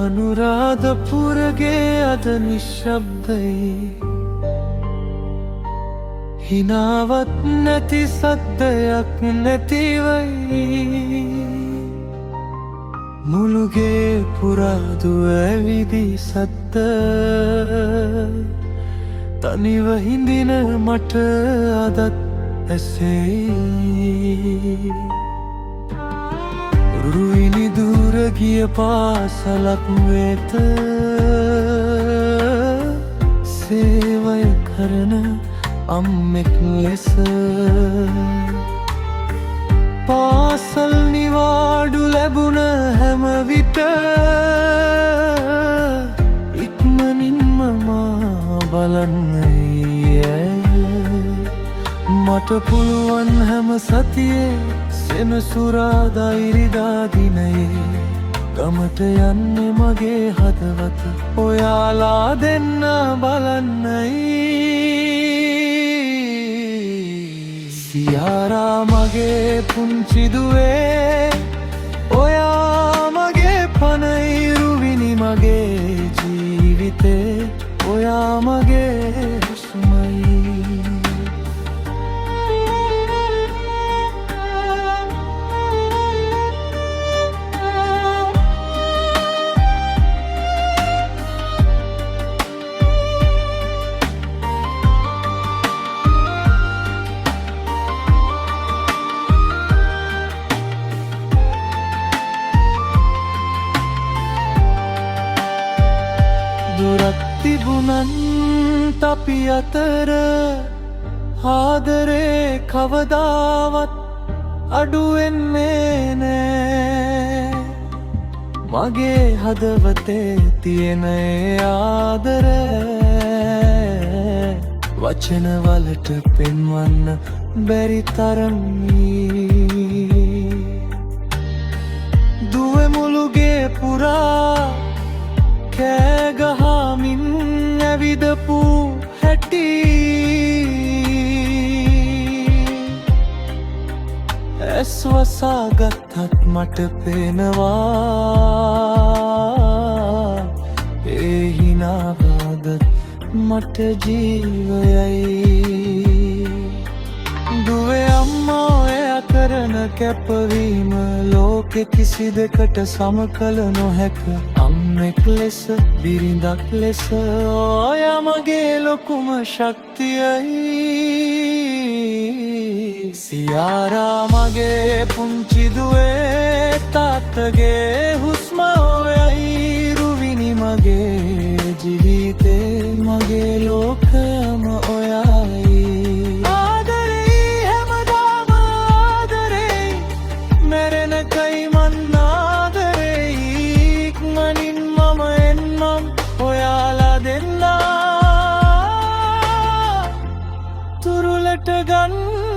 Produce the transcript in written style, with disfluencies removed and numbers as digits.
අනුරාධපුරගේ අද නිශ්ශබ්දයි හිනාවත් නැති සද්දයක් නැතිවයි මුළුගේ පුරාදුව ඇවිදි සද්ද තනිව හිඳින මට අදත් ඇසෙයි රුයිනි දුර ගිය පාසලක් වෙත සේවය කරන අම්මෙක් ලෙස පාසල් නිවාඩු ලැබුණ හැම විට ඉක්මනින්ම මා බලන්නයි මට පුළුවන් හැම සතියේ සෙනසුරාදා ඉරිදා දිනයේ ගමට යන්නේ මගේ හදවත ඔයාලා දෙන්න බලන්නයි සියාරා මගේ පුංචි දුවේ ඔයා මගේ පනයිරුවිනි මගේ ජීවිතේ ඔයා මගේ හුස්මයි දුරක් තිබුණත් අපි අතර ආදරේ කවදාවත් අඩු වෙන්නේ නෑ මගේ හදවතේ තියෙන ඒ ආදරය වචන වලට පෙන්වන්න බැරි තරමී දුවේ මුළුගේ පුරා කෑගහමින් ඇවිදපු හැටි ඇස් වසාගත්තත් මට පේනවා ඒ හිනාවද මට ජීවයයි දුවේ අම්මා ඔයා කරන කැපවීම ලෝකෙ කිසි දෙකට සම කළ නොහැක අම්මෙක් ලෙස බිරිඳක් ලෙස ඔයා මගේ ලොකුම ශක්තියයි සියාරා මගේ පුංචි දුවේ තාත්තගේ හුස්ම ඔයයි රුවිනි මගේ ජීවිතේ මගේ ලෝකයම ඔයයි ආදරේ හැමදාම ආදරේ මැරෙනකයි මන් ආදරේ ඉක්මනින් මම එන්නම් ඔයාලා දෙන්නා තුරුලට ගන්න